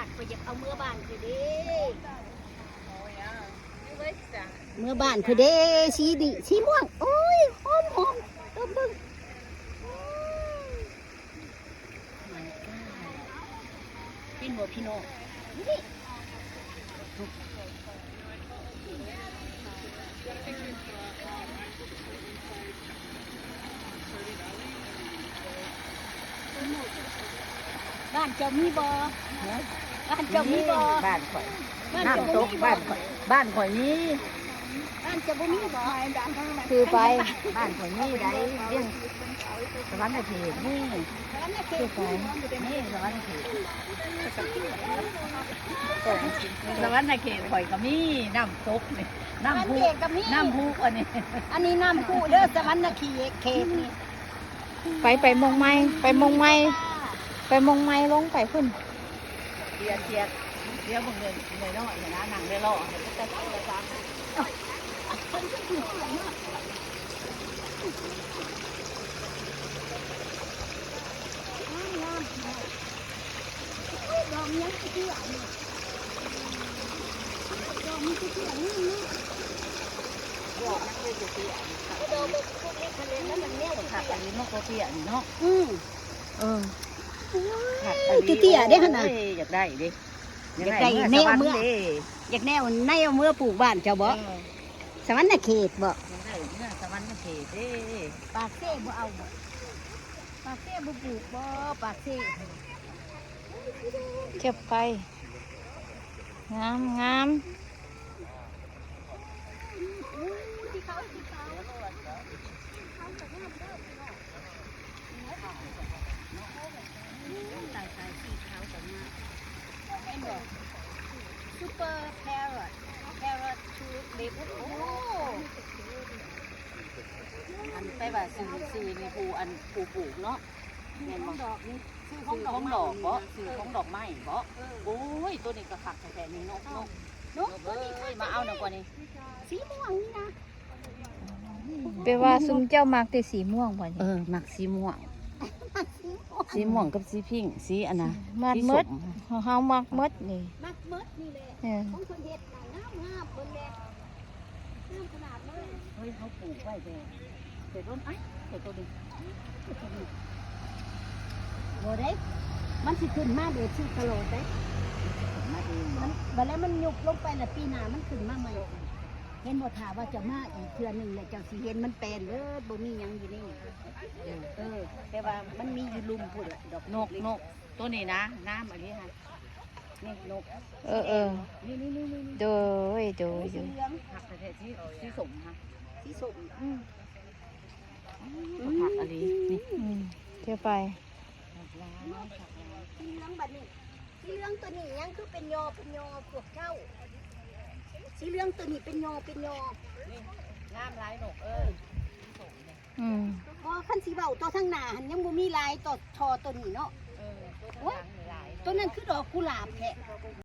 านไปอยากเอาเมื่อบ้านคือเด้เมื่อบ้านคือเด้สีดิสีม่วงโอ้ยหอมหอมเบิ่งเบิ่งเป็นบ่พี่น้องนี่บ้านเจ้ามีบ่บ้านเจ้ามีบ่บ้านข่อยน้ำตกบ้านข่อยนี้บ้านเจ้าบ่มีบ่คือไปบ้านข่อยนี้ได้เรื่องสวรรค์เขตนี่คือไปนี่สวรรค์เขตสวรรค์เขตข่อยก็มีน้ำตกนี่น้ำพุอันนี้อันนี้น้ำพุเด้อสวรรค์เขตนี่ไปมงไม้ไปมงไม้ลงไปขึ้นเดี๋ยวมึงเดินเลยเนาะอย่างนั้นนั่งได้รอจะไปเลยจ้าดอกยังเตี้ยนี่ดอกมันเตี้ยนี่ดอกนักเรียนเตี้ยดอกแบบพวกนี้ทะเลแล้วมันแนวขัดอันนี้มันก็เตี้ยเนาะเตี้ยได้ขนาดอยากได้ดิอยากได้แนวเมื่ออยากแนวในเมื่อปลูกบ้านเจ้าบ่สวรรค์เขตบ่สวรรค์เขตเด้ปากเซ่บ่เอาบ่ปากเซ่บ่ปลูกบ่ปากเซ่เก็บไปงามซูเปอร์แครอทชูเล็บโอ้อันไปว่าซื้อในภูอันภูปลูกเนาะแม่นดอกนี่ซื้อของดอกบ่ซื้อของดอกไม้บ่โอ้ยตัวนี้ก็ขักแท้ๆนี่นกเอ้ยมาเอาหน่อยกว่านี้สีม่วงนี่นะแปลว่าซุมเจ้ามักแต่สีม่วงบ่นี่มักสีม่วงกับสีพิงสีอันน่ะมักมดเฮามักมดนี่มักมดนี่แหละของคนเฮ็ดงามเบิ่งแลงามขนาดเลยเฮ้ยเขาปลูกไว้เดี๋ยวต้นเดี๋ยวตัวนี้บ่ได้มันสิขึ้นมาเดี๋ยวสิตลอดได้มันบัดแล้วมันยุบลงไปแล้วปีหน้ามันขึ้นมาใหม่เห็นบ่ท่าว่าจะมาอีกเทื่อนึงแล้วเจ้าสิเห็นมันแปลนบ่มีหยังอยู่นี่แต่ว่ามันมีอยู่ลุมพุ่นดอกนกตัวนี้นะน้ำอันนี้ค่ะนี่นกนี่โดยสีเหลืองผักแต่สีส้มค่ะสีส้มผักอันนี้นี่เที่ยวไปสีเหลืองบัดนี้สีเหลืองตัวนี้ยังคือเป็นยอพวกเจ้าสีเหลืองตัวนี้เป็นยอนี่น้ำลายนกพอขั้นสีเบาตัวทั้งหนาหันยังบ่มีลายตัวทอตัวนี้เนาะตัวนั้นคือดอกกุหลาบแท้